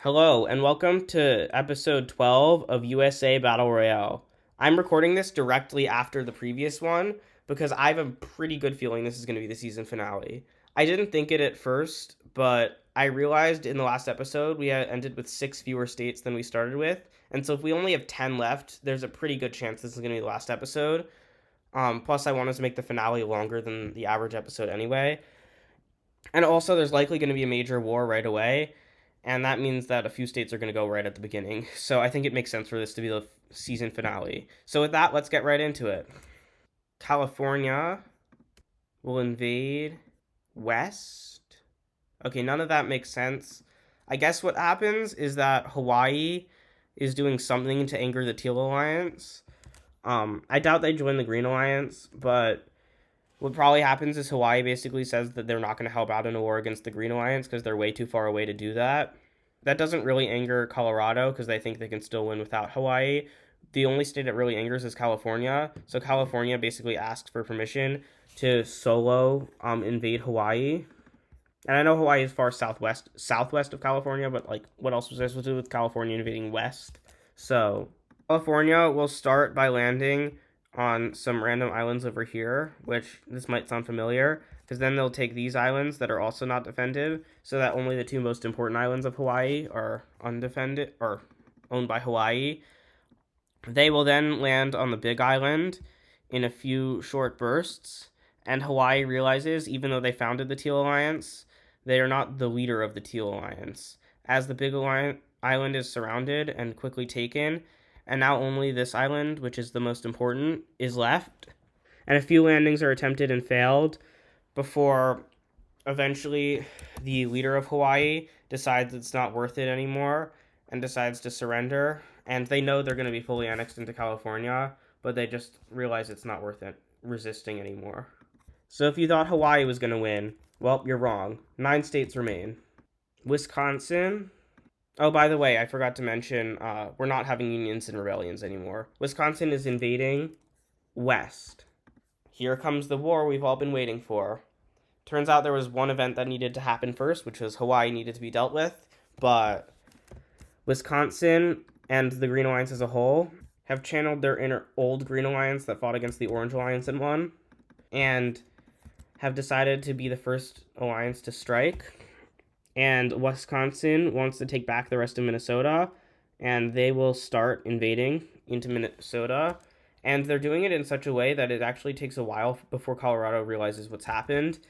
Hello, and welcome to episode 12 of USA Battle Royale. I'm recording this directly after the previous one because I have a pretty good feeling this is going to be the season finale. I didn't think it at first, but I realized in the last episode we had ended with 6 fewer states than we started with, and so if we only have 10 left, there's a pretty good chance this is going to be the last episode. Plus, I wanted to make the finale longer than the average episode anyway. And also, there's likely going to be a major war right away, and that means that a few states are going to go right at the beginning. So I think it makes sense for this to be the season finale. So with that, let's get right into it. California will invade West. Okay, none of that makes sense. I guess what happens is that Hawaii is doing something to anger the Teal Alliance. I doubt they join the Green Alliance, but what probably happens is Hawaii basically says that they're not going to help out in a war against the Green Alliance because they're way too far away to do that. That doesn't really anger Colorado because they think they can still win without Hawaii. The only state it really angers is California. So California basically asks for permission to solo invade Hawaii. And I know Hawaii is far southwest of California, but like, what else was I supposed to do with California invading west? So California will start by landing on some random islands over here, which this might sound familiar, because then they'll take these islands that are also not defended, so that only the two most important islands of Hawaii are undefended or owned by Hawaii. They will then land on the Big Island in a few short bursts, and Hawaii realizes, even though they founded the Teal Alliance, they are not the leader of the Teal Alliance. As the Big Island is surrounded and quickly taken, and now only this island, which is the most important, is left. And a few landings are attempted and failed before eventually the leader of Hawaii decides it's not worth it anymore and decides to surrender. And they know they're going to be fully annexed into California, but they just realize it's not worth it resisting anymore. So if you thought Hawaii was going to win, well, you're wrong. 9 states remain. Wisconsin. Oh, by the way, I forgot to mention, we're not having unions and rebellions anymore. Wisconsin is invading West. Here comes the war we've all been waiting for. Turns out there was one event that needed to happen first, which was Hawaii needed to be dealt with, but Wisconsin and the Green Alliance as a whole have channeled their inner old Green Alliance that fought against the Orange Alliance and won, and have decided to be the first alliance to strike. And Wisconsin wants to take back the rest of Minnesota, and they will start invading into Minnesota. And they're doing it in such a way that it actually takes a while before Colorado realizes what's happened.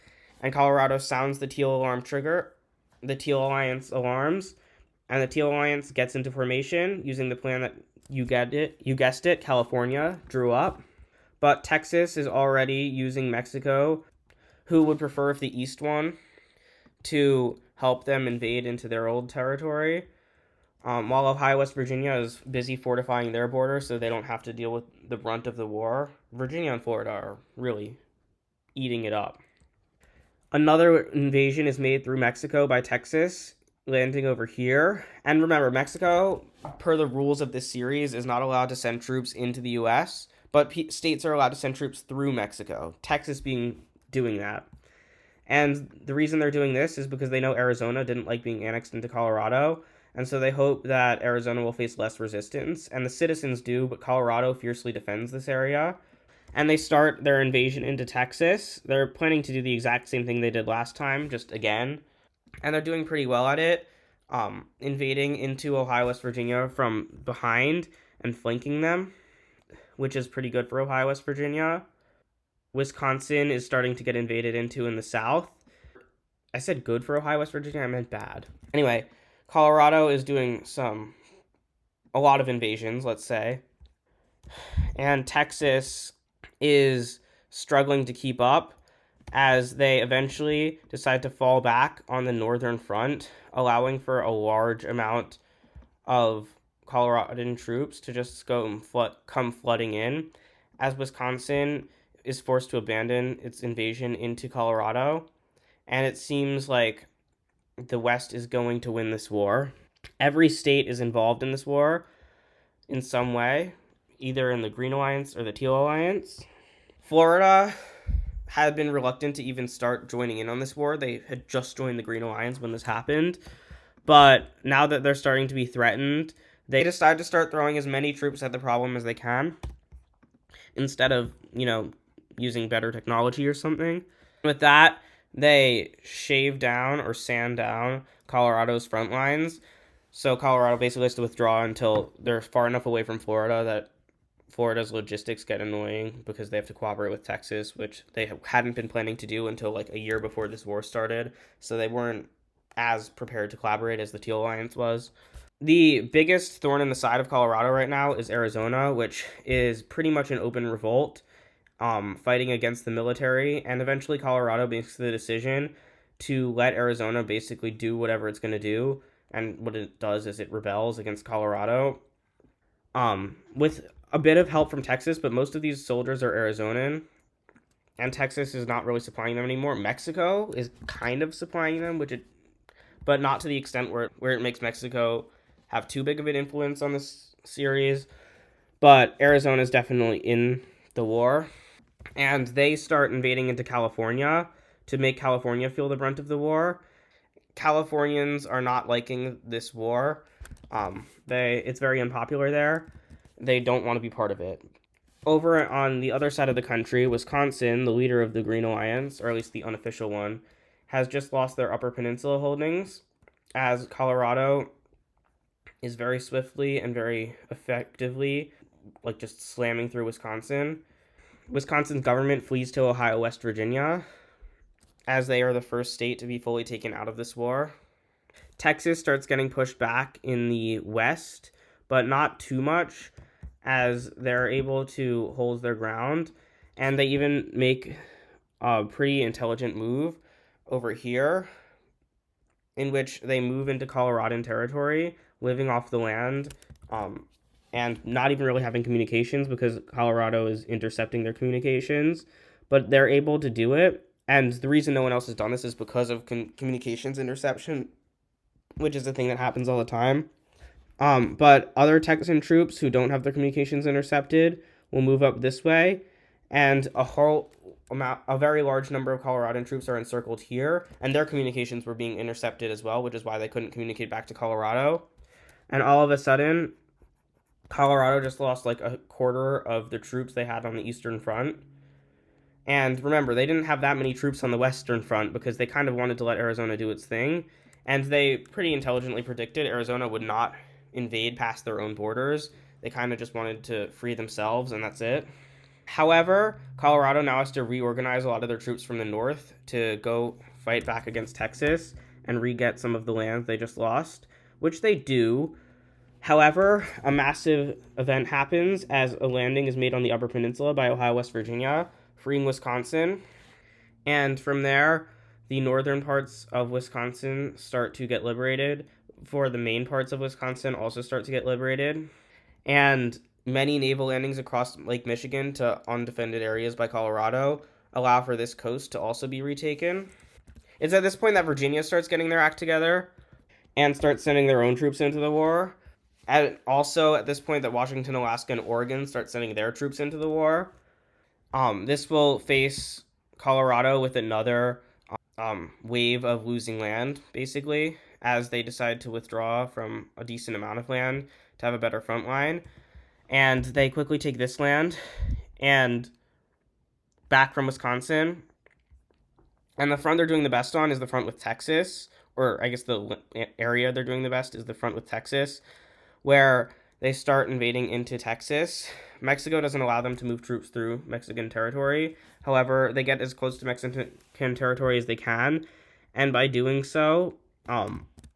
And Colorado sounds the Teal alarm trigger, the Teal Alliance alarms, and the Teal Alliance gets into formation using the plan that you guessed it, California drew up. But Texas is already using Mexico, who would prefer if the East won, to help them invade into their old territory. While Ohio, West Virginia is busy fortifying their border so they don't have to deal with the brunt of the war, Virginia and Florida are really eating it up. Another invasion is made through Mexico by Texas, landing over here. And remember, Mexico, per the rules of this series, is not allowed to send troops into the U.S., but states are allowed to send troops through Mexico, Texas being doing that. And the reason they're doing this is because they know Arizona didn't like being annexed into Colorado, and so they hope that Arizona will face less resistance. And the citizens do, but Colorado fiercely defends this area. And they start their invasion into Texas. They're planning to do the exact same thing they did last time, just again. And they're doing pretty well at it, invading into Ohio, West Virginia from behind and flanking them, which is pretty good for Ohio, West Virginia. Wisconsin is starting to get invaded into in the south. I said good for Ohio, West Virginia, I meant bad. Anyway, Colorado is doing a lot of invasions, let's say. And Texas is struggling to keep up as they eventually decide to fall back on the northern front, allowing for a large amount of Coloradan troops to just come flooding in, as Wisconsin is forced to abandon its invasion into Colorado. And it seems like the West is going to win this war. Every state is involved in this war in some way, either in the Green Alliance or the Teal Alliance. Florida had been reluctant to even start joining in on this war. They had just joined the Green Alliance when this happened. But now that they're starting to be threatened, they decide to start throwing as many troops at the problem as they can instead of, using better technology or something. With that, they shave down or sand down Colorado's front lines. So Colorado basically has to withdraw until they're far enough away from Florida that Florida's logistics get annoying because they have to cooperate with Texas, which they hadn't been planning to do until like a year before this war started. So they weren't as prepared to collaborate as the Teal Alliance was. The biggest thorn in the side of Colorado right now is Arizona, which is pretty much an open revolt, fighting against the military, and eventually Colorado makes the decision to let Arizona basically do whatever it's going to do, and what it does is it rebels against Colorado, with a bit of help from Texas, but most of these soldiers are Arizonan, and Texas is not really supplying them anymore. Mexico is kind of supplying them, but not to the extent where it makes Mexico have too big of an influence on this series. But Arizona is definitely in the war, and they start invading into California to make California feel the brunt of the war. Californians are not liking this war. It's very unpopular there. They don't want to be part of it. Over on the other side of the country, Wisconsin, the leader of the Green Alliance, or at least the unofficial one, has just lost their Upper Peninsula holdings, as Colorado is very swiftly and very effectively, just slamming through Wisconsin. Wisconsin's government flees to Ohio, West Virginia, as they are the first state to be fully taken out of this war. Texas starts getting pushed back in the west, but not too much, as they're able to hold their ground, and they even make a pretty intelligent move over here, in which they move into Coloradan territory, living off the land, and not even really having communications because Colorado is intercepting their communications, but they're able to do it. And the reason no one else has done this is because of communications interception, which is a thing that happens all the time. But other Texan troops who don't have their communications intercepted will move up this way, and a very large number of Coloradan troops are encircled here, and their communications were being intercepted as well, which is why they couldn't communicate back to Colorado. And all of a sudden, Colorado just lost like a quarter of the troops they had on the Eastern Front. And remember, they didn't have that many troops on the Western Front because they kind of wanted to let Arizona do its thing. And they pretty intelligently predicted Arizona would not invade past their own borders. They kind of just wanted to free themselves, and that's it. However, Colorado now has to reorganize a lot of their troops from the north to go fight back against Texas and re-get some of the land they just lost, which they do. However, a massive event happens as a landing is made on the Upper Peninsula by Ohio, West Virginia, freeing Wisconsin. And from there, the northern parts of Wisconsin start to get liberated, for the main parts of Wisconsin also start to get liberated. And many naval landings across Lake Michigan to undefended areas by Colorado allow for this coast to also be retaken. It's at this point that Virginia starts getting their act together and starts sending their own troops into the war. And also at this point that Washington, Alaska, and Oregon start sending their troops into the war. This will face Colorado with another wave of losing land, basically, as they decide to withdraw from a decent amount of land to have a better front line. And they quickly take this land and back from Wisconsin. And the front they're doing the best on is the front with Texas, or I guess the area they're doing the best is the front with Texas, where they start invading into Texas. Mexico doesn't allow them to move troops through Mexican territory. However, they get as close to Mexican territory as they can, and by doing so,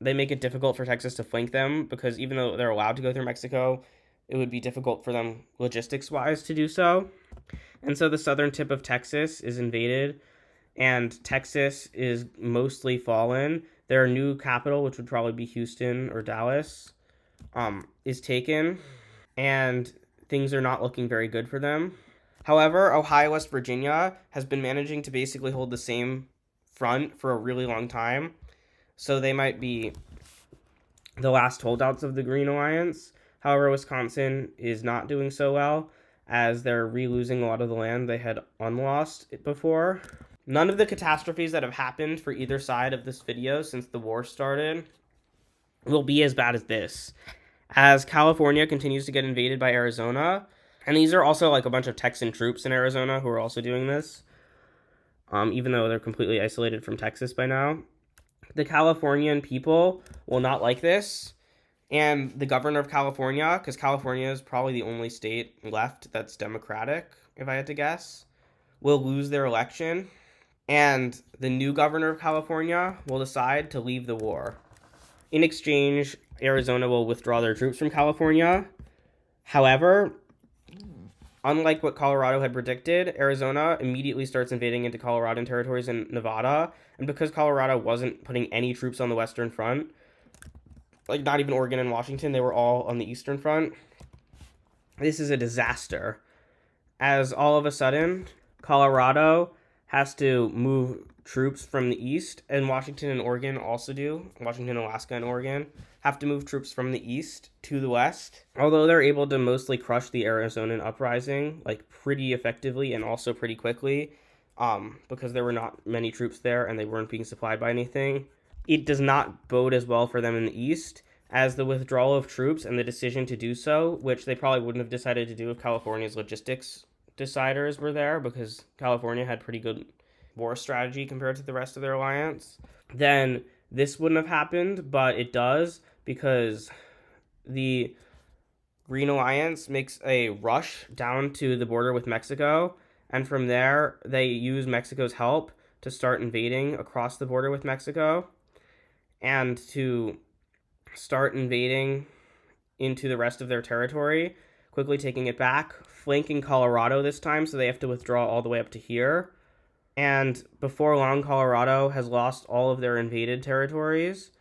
they make it difficult for Texas to flank them, because even though they're allowed to go through Mexico, it would be difficult for them logistics-wise to do so. And so the southern tip of Texas is invaded, and Texas is mostly fallen. Their new capital, which would probably be Houston or Dallas, is taken, and things are not looking very good for them. However, Ohio, West Virginia has been managing to basically hold the same front for a really long time, so they might be the last holdouts of the Green Alliance. However, Wisconsin is not doing so well, as they're re-losing a lot of the land they had unlost before. None of the catastrophes that have happened for either side of this video since the war started will be as bad as this. As California continues to get invaded by Arizona, and these are also like a bunch of Texan troops in Arizona who are also doing this, even though they're completely isolated from Texas by now. The Californian people will not like this, and the governor of California, because California is probably the only state left that's Democratic, if I had to guess, will lose their election, and the new governor of California will decide to leave the war. In exchange, Arizona will withdraw their troops from California. However, unlike what Colorado had predicted, Arizona immediately starts invading into Coloradan territories in Nevada. And because Colorado wasn't putting any troops on the Western Front, like not even Oregon and Washington, they were all on the Eastern Front. This is a disaster. As all of a sudden, Colorado has to move troops from the east, and Washington and Oregon also do. Washington, Alaska, and Oregon have to move troops from the east to the west. Although they're able to mostly crush the Arizonan uprising, like pretty effectively and also pretty quickly, because there were not many troops there and they weren't being supplied by anything. It does not bode as well for them in the east, as the withdrawal of troops and the decision to do so, which they probably wouldn't have decided to do if California's logistics deciders were there, because California had pretty good war strategy compared to the rest of their alliance, then this wouldn't have happened, but it does because the Green Alliance makes a rush down to the border with Mexico, and from there they use Mexico's help to start invading across the border with Mexico and to start invading into the rest of their territory, quickly taking it back, flanking Colorado this time, so they have to withdraw all the way up to here. And before long, Colorado has lost all of their invaded territories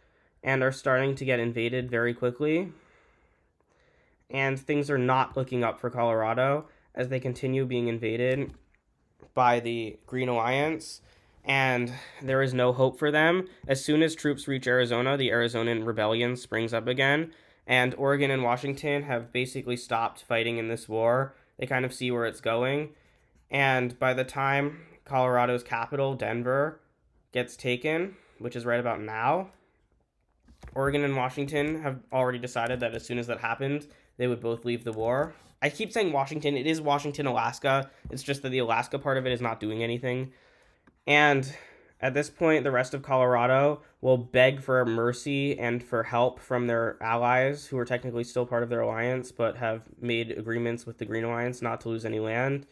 and are starting to get invaded very quickly. And things are not looking up for Colorado as they continue being invaded by the Green Alliance, and there is no hope for them. As soon as troops reach Arizona, the Arizonan rebellion springs up again, and Oregon and Washington have basically stopped fighting in this war. They kind of see where it's going, and by the time Colorado's capital, Denver, gets taken, which is right about now, Oregon and Washington have already decided that as soon as that happened, they would both leave the war. I keep saying Washington. It is Washington, Alaska. It's just that the Alaska part of it is not doing anything. And at this point, the rest of Colorado will beg for mercy and for help from their allies, who are technically still part of their alliance, but have made agreements with the Green Alliance not to lose any land.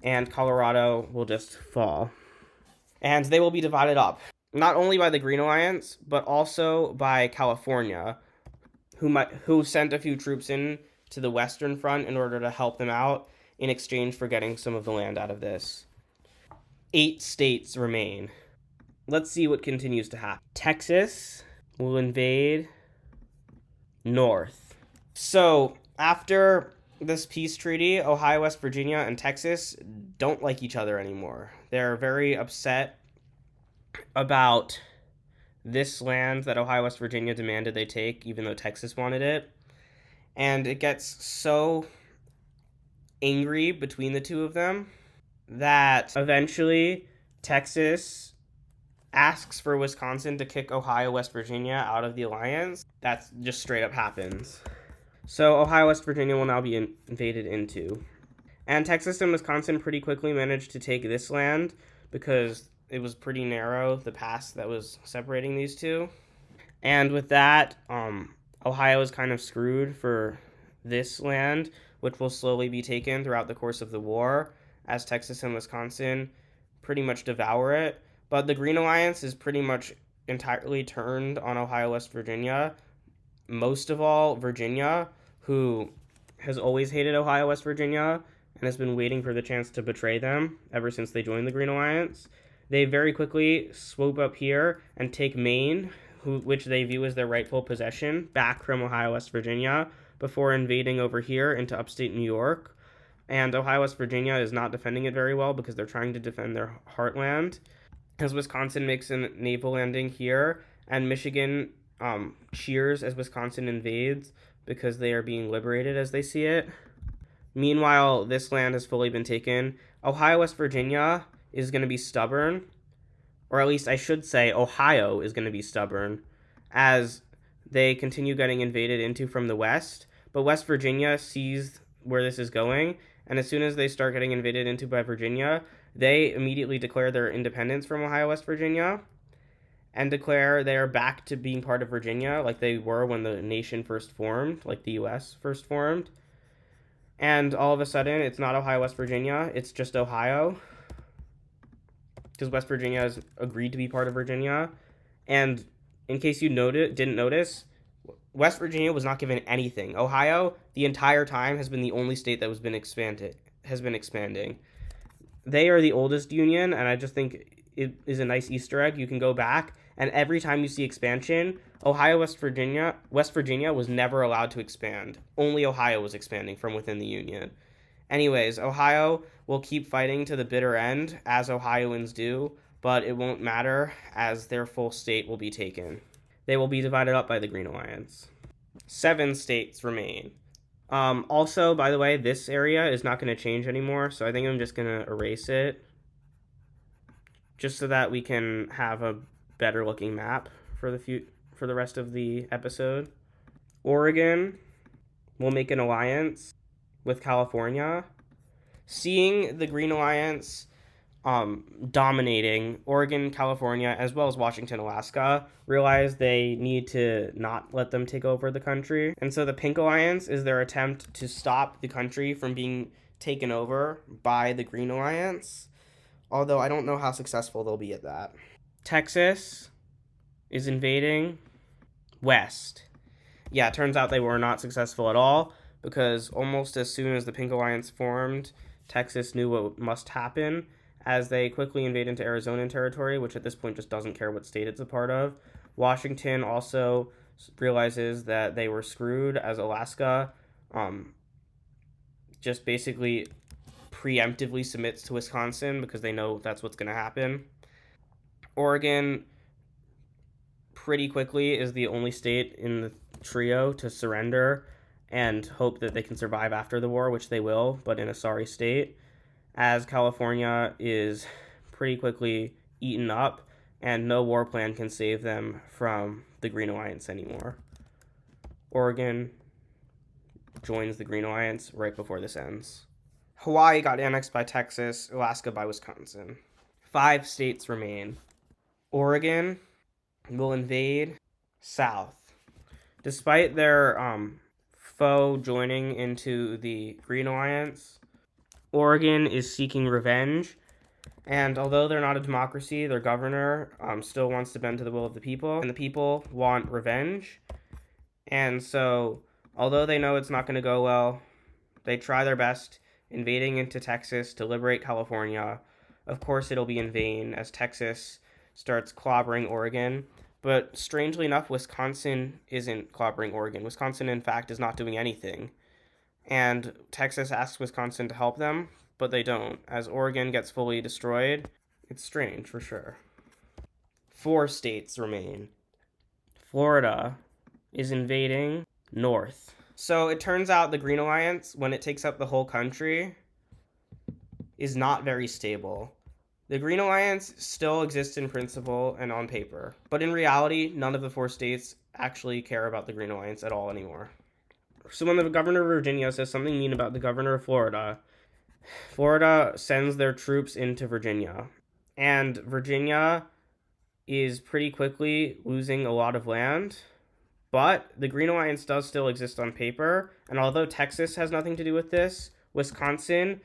And Colorado will just fall. And they will be divided up, not only by the Green Alliance, but also by California, who sent a few troops in to the Western Front in order to help them out in exchange for getting some of the land out of this. 8 states remain. Let's see what continues to happen. Texas will invade north. So, after this peace treaty, Ohio, West Virginia, and Texas don't like each other anymore. They're very upset about this land that Ohio, West Virginia demanded they take, even though Texas wanted it. And it gets so angry between the two of them that eventually Texas asks for Wisconsin to kick Ohio, West Virginia out of the alliance. That just straight up happens. So Ohio, West Virginia will now be invaded into. And Texas and Wisconsin pretty quickly managed to take this land because it was pretty narrow, the pass that was separating these two. And with that, Ohio is kind of screwed for this land, which will slowly be taken throughout the course of the war, as Texas and Wisconsin pretty much devour it. But the Green Alliance is pretty much entirely turned on Ohio, West Virginia. Most of all, Virginia, who has always hated Ohio, West Virginia, and has been waiting for the chance to betray them ever since they joined the Green Alliance. They very quickly swoop up here and take Maine, which they view as their rightful possession, back from Ohio, West Virginia, before invading over here into upstate New York. And Ohio, West Virginia is not defending it very well because they're trying to defend their heartland. As Wisconsin makes a naval landing here, and Michigan cheers as Wisconsin invades because they are being liberated as they see it. Meanwhile, this land has fully been taken. Ohio, West Virginia is going to be stubborn, or at least I should say Ohio is going to be stubborn, as they continue getting invaded into from the west, but West Virginia sees where this is going, and as soon as they start getting invaded into by Virginia, they immediately declare their independence from Ohio, West Virginia, and declare they are back to being part of Virginia like they were when the nation first formed, like the US first formed. And all of a sudden, it's not Ohio, West Virginia, it's just Ohio, because West Virginia has agreed to be part of Virginia. And in case you didn't notice, West Virginia was not given anything. Ohio, the entire time, has been the only state that has been expanding. They are the oldest union, and I just think it is a nice Easter egg. You can go back, and every time you see expansion, West Virginia was never allowed to expand. Only Ohio was expanding from within the union. Anyways, Ohio will keep fighting to the bitter end, as Ohioans do, but it won't matter, as their full state will be taken. They will be divided up by the Green Alliance. 7 states remain. Also, by the way, this area is not going to change anymore, so I think I'm just going to erase it, just so that we can have a better looking map for the rest of the episode. Oregon will make an alliance with California. Seeing the Green Alliance dominating Oregon, California, as well as Washington, Alaska, realize they need to not let them take over the country. And so the Pink Alliance is their attempt to stop the country from being taken over by the Green Alliance, although I don't know how successful they'll be at that. Texas is invading West. Yeah, it turns out they were not successful at all, because almost as soon as the Pink Alliance formed, Texas knew what must happen, as they quickly invade into Arizona territory, which at this point just doesn't care what state it's a part of. Washington also realizes that they were screwed, as Alaska just basically preemptively submits to Wisconsin because they know that's what's going to happen. Oregon pretty quickly is the only state in the trio to surrender and hope that they can survive after the war, which they will, but in a sorry state, as California is pretty quickly eaten up and no war plan can save them from the Green Alliance anymore. Oregon joins the Green Alliance right before this ends. Hawaii got annexed by Texas, Alaska by Wisconsin. 5 states remain. Oregon will invade South. Despite their foe joining into the Green Alliance, Oregon is seeking revenge, and although they're not a democracy, their governor still wants to bend to the will of the people, and the people want revenge. And so, although they know it's not going to go well, they try their best invading into Texas to liberate California. Of course, it'll be in vain, as Texas starts clobbering Oregon. But strangely enough, Wisconsin isn't clobbering Oregon. Wisconsin, in fact, is not doing anything. And Texas asks Wisconsin to help them, but they don't. As Oregon gets fully destroyed, it's strange, for sure. 4 states remain. Florida is invading North. So it turns out the Green Alliance, when it takes up the whole country, is not very stable. The Green Alliance still exists in principle and on paper, but in reality, none of the 4 states actually care about the Green Alliance at all anymore. So when the governor of Virginia says something mean about the governor of Florida, Florida sends their troops into Virginia. And Virginia is pretty quickly losing a lot of land, but the Green Alliance does still exist on paper, and although Texas has nothing to do with this, Wisconsin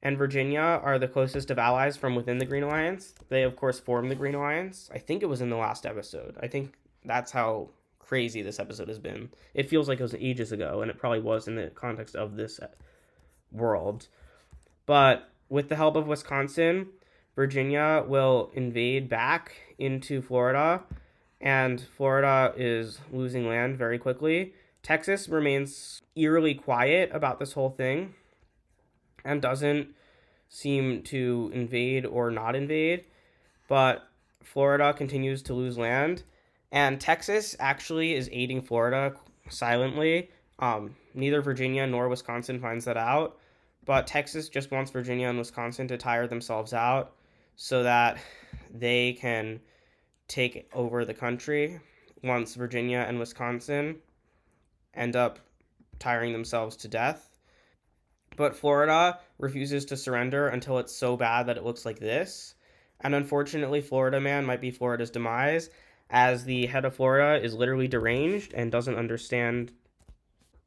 and Virginia are the closest of allies from within the Green Alliance. They, of course, formed the Green Alliance. I think it was in the last episode. I think that's how crazy this episode has been. It feels like it was ages ago, and it probably was in the context of this world. But with the help of Wisconsin, Virginia will invade back into Florida, and Florida is losing land very quickly. Texas remains eerily quiet about this whole thing and doesn't seem to invade or not invade, but Florida continues to lose land, and Texas actually is aiding Florida silently. Neither Virginia nor Wisconsin finds that out, but Texas just wants Virginia and Wisconsin to tire themselves out so that they can take over the country once Virginia and Wisconsin end up tiring themselves to death. But Florida refuses to surrender until it's so bad that it looks like this. And unfortunately, Florida man might be Florida's demise, as the head of Florida is literally deranged and doesn't understand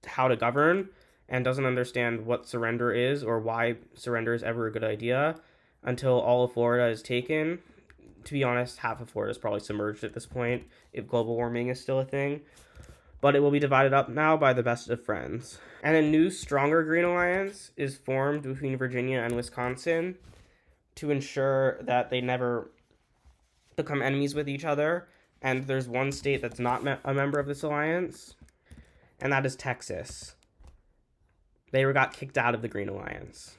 how to govern and doesn't understand what surrender is or why surrender is ever a good idea until all of Florida is taken. To be honest, half of Florida is probably submerged at this point if global warming is still a thing. But it will be divided up now by the best of friends. And a new, stronger Green Alliance is formed between Virginia and Wisconsin to ensure that they never become enemies with each other. And there's one state that's not a member of this alliance, and that is Texas. They got kicked out of the Green Alliance.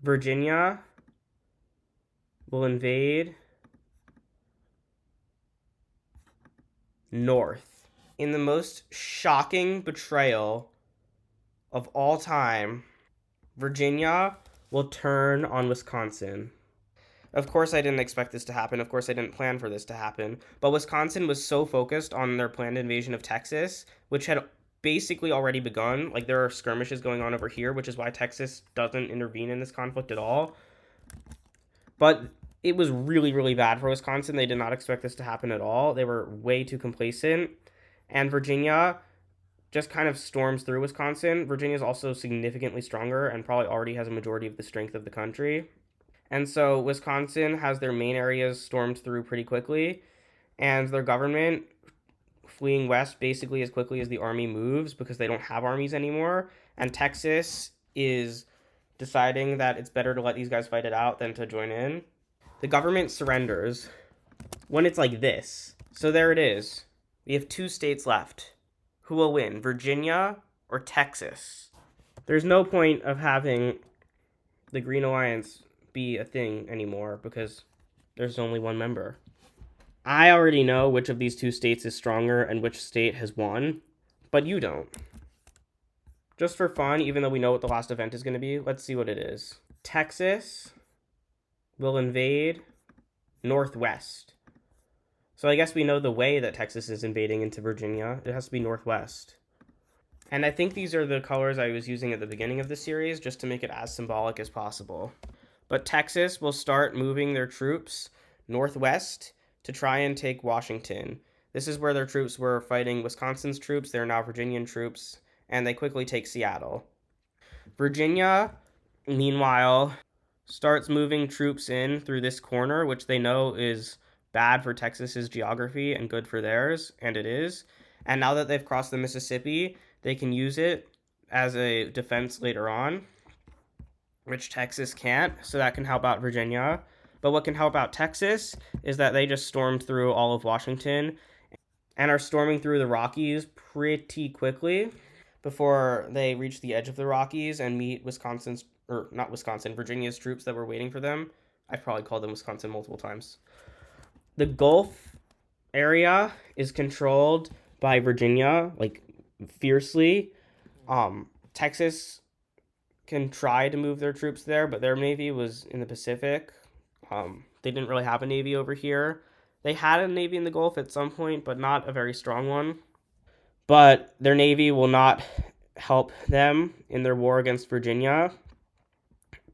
Virginia will invade North in the most shocking betrayal of all time. Virginia will turn on Wisconsin. Of course, I didn't expect this to happen. Of course, I didn't plan for this to happen. But Wisconsin was so focused on their planned invasion of Texas, which had basically already begun. Like, there are skirmishes going on over here, which is why Texas doesn't intervene in this conflict at all. But it was really, really bad for Wisconsin. They did not expect this to happen at all. They were way too complacent. And Virginia just kind of storms through Wisconsin. Virginia is also significantly stronger and probably already has a majority of the strength of the country. And so Wisconsin has their main areas stormed through pretty quickly, and their government fleeing west basically as quickly as the army moves because they don't have armies anymore. And Texas is deciding that it's better to let these guys fight it out than to join in. The government surrenders when it's like this. So there it is. We have 2 states left. Who will win, Virginia or Texas? There's no point of having the Green Alliance be a thing anymore because there's only one member. I already know which of these 2 states is stronger and which state has won, but you don't. Just for fun, even though we know what the last event is going to be, let's see what it is. Texas will invade Northwest. So I guess we know the way that Texas is invading into Virginia. It has to be Northwest. And I think these are the colors I was using at the beginning of the series just to make it as symbolic as possible. But Texas will start moving their troops northwest to try and take Washington. This is where their troops were fighting Wisconsin's troops. They're now Virginian troops, and they quickly take Seattle. Virginia, meanwhile, starts moving troops in through this corner, which they know is bad for Texas's geography and good for theirs, and it is. And now that they've crossed the Mississippi, they can use it as a defense later on, which Texas can't, so that can help out Virginia. But what can help out Texas is that they just stormed through all of Washington and are storming through the Rockies pretty quickly before they reach the edge of the Rockies and meet Virginia's troops that were waiting for them. I've probably called them Wisconsin multiple times. The Gulf area is controlled by Virginia, like, fiercely. Texas can try to move their troops there, but their navy was in the Pacific. They didn't really have a navy over here. They had a navy in the Gulf at some point, but not a very strong one. But their navy will not help them in their war against Virginia.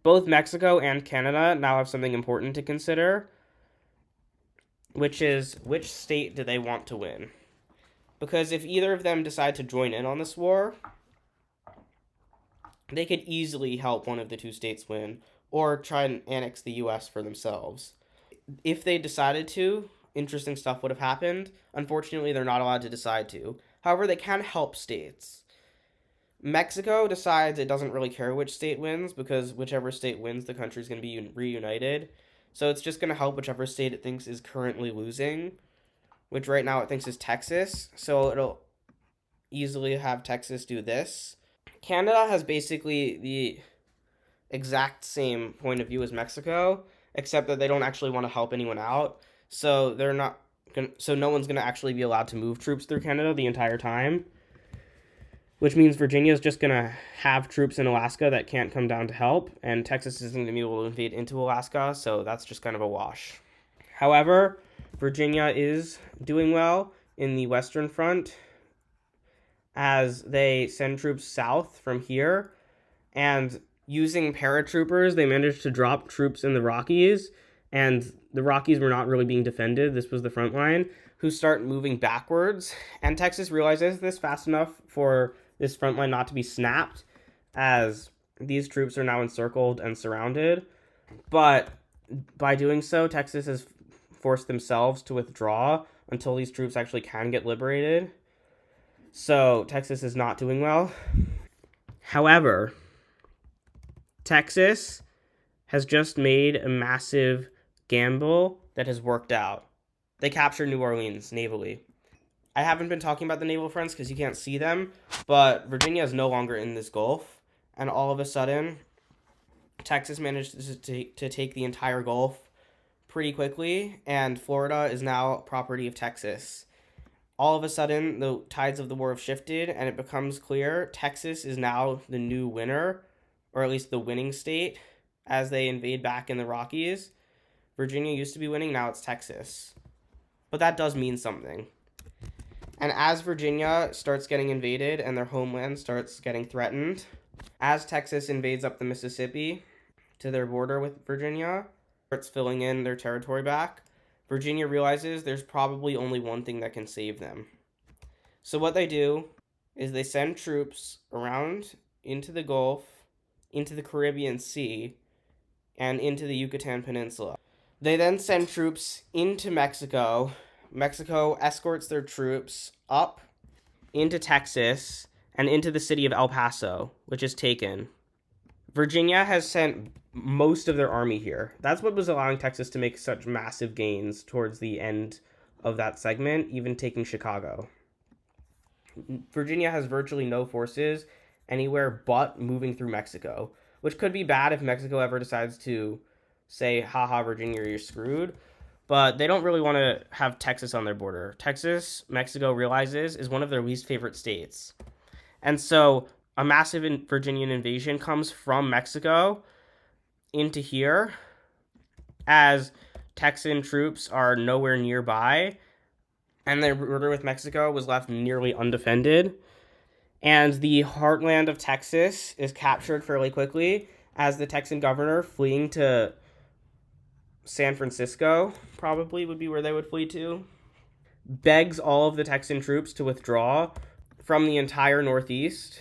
Both Mexico and Canada now have something important to consider, which is which state do they want to win? Because if either of them decide to join in on this war, they could easily help one of the 2 states win or try and annex the U.S. for themselves. If they decided to, interesting stuff would have happened. Unfortunately, they're not allowed to decide to. However, they can help states. Mexico decides it doesn't really care which state wins because whichever state wins, the country's going to be reunited. So it's just going to help whichever state it thinks is currently losing, which right now it thinks is Texas. So it'll easily have Texas do this. Canada has basically the exact same point of view as Mexico, except that they don't actually want to help anyone out. So no one's going to actually be allowed to move troops through Canada the entire time, which means Virginia is just going to have troops in Alaska that can't come down to help, and Texas isn't going to be able to invade into Alaska, so that's just kind of a wash. However, Virginia is doing well. in the Western Front as they send troops south from here. And using paratroopers, they managed to drop troops in the Rockies. And the Rockies were not really being defended. This was the front line, who start moving backwards. And Texas realizes this fast enough for this front line not to be snapped, as these troops are now encircled and surrounded. But by doing so, Texas has forced themselves to withdraw until these troops actually can get liberated. So Texas is not doing well. However, Texas has just made a massive gamble that has worked out. They captured New Orleans navally. I haven't been talking about the naval fronts because you can't see them, but Virginia is no longer in this Gulf, and all of a sudden, Texas managed to take the entire Gulf pretty quickly, and Florida is now property of Texas. All of a sudden, the tides of the war have shifted, and it becomes clear Texas is now the new winner, or at least the winning state, as they invade back in the Rockies. Virginia used to be winning, now it's Texas. But that does mean something. And as Virginia starts getting invaded and their homeland starts getting threatened, as Texas invades up the Mississippi to their border with Virginia, starts filling in their territory back, Virginia realizes there's probably only one thing that can save them. So what they do is they send troops around into the Gulf, into the Caribbean Sea, and into the Yucatan Peninsula. They then send troops into Mexico. Mexico escorts their troops up into Texas and into the city of El Paso, which is taken. Virginia has sent most of their army here. That's what was allowing Texas to make such massive gains towards the end of that segment, even taking Chicago. Virginia has virtually no forces anywhere but moving through Mexico, which could be bad if Mexico ever decides to say, haha, Virginia, you're screwed. But they don't really want to have Texas on their border. Texas, Mexico realizes, is one of their least favorite states. And so a massive Virginian invasion comes from Mexico into here, as Texan troops are nowhere nearby, and their border with Mexico was left nearly undefended. And the heartland of Texas is captured fairly quickly, as the Texan governor, fleeing to San Francisco, probably would be where they would flee to, begs all of the Texan troops to withdraw from the entire Northeast,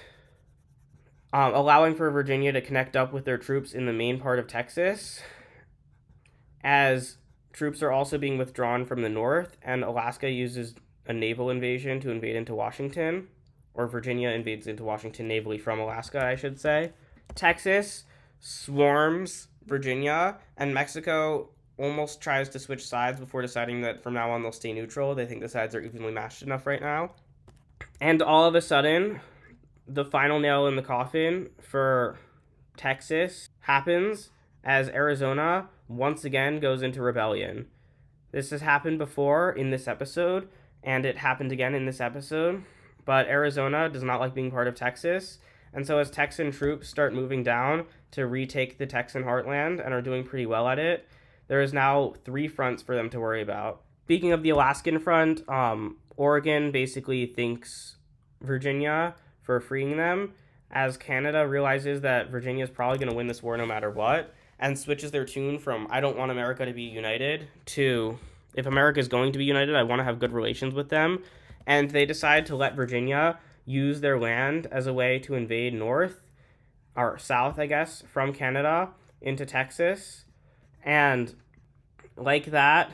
allowing for Virginia to connect up with their troops in the main part of Texas, as troops are also being withdrawn from the north, and Alaska uses a naval invasion to invade into Washington, or Virginia invades into Washington navally from Alaska, I should say. Texas swarms Virginia, and Mexico almost tries to switch sides before deciding that from now on they'll stay neutral. They think the sides are evenly matched enough right now. And all of a sudden, the final nail in the coffin for Texas happens as Arizona once again goes into rebellion. This has happened before in this episode, and it happened again in this episode, but Arizona does not like being part of Texas, and so as Texan troops start moving down to retake the Texan heartland and are doing pretty well at it, there is now 3 fronts for them to worry about. Speaking of the Alaskan front, Oregon basically thanks Virginia for freeing them, as Canada realizes that Virginia is probably going to win this war no matter what, and switches their tune from I don't want America to be united to if America is going to be united, I want to have good relations with them. And they decide to let Virginia use their land as a way to invade north, or south, I guess, from Canada into Texas. And like that,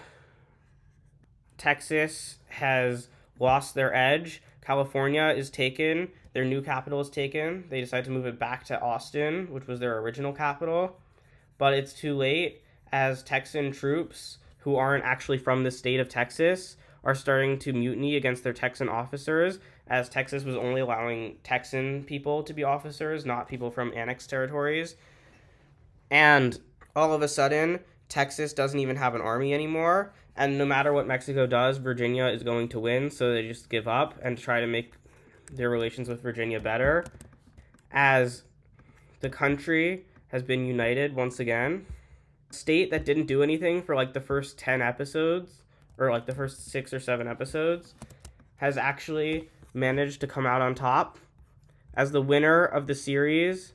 Texas has lost their edge. California is taken. Their new capital is taken. They decide to move it back to Austin, which was their original capital. But it's too late, as Texan troops who aren't actually from the state of Texas are starting to mutiny against their Texan officers, as Texas was only allowing Texan people to be officers, not people from annexed territories. And all of a sudden, Texas doesn't even have an army anymore, and no matter what Mexico does, Virginia is going to win, so they just give up and try to make their relations with Virginia better, as the country has been united once again. A state that didn't do anything for like the first 10 episodes, or like the first 6 or 7 episodes, has actually managed to come out on top, as the winner of the series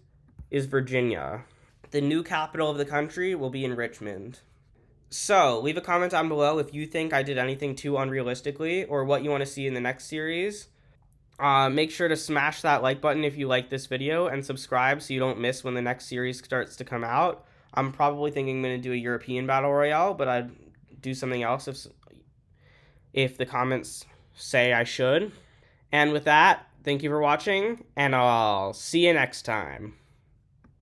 is Virginia. The new capital of the country will be in Richmond. So, leave a comment down below if you think I did anything too unrealistically or what you want to see in the next series. Make sure to smash that like button if you like this video and subscribe so you don't miss when the next series starts to come out. I'm probably thinking I'm going to do a European Battle Royale, but I'd do something else if the comments say I should. And with that, thank you for watching, and I'll see you next time.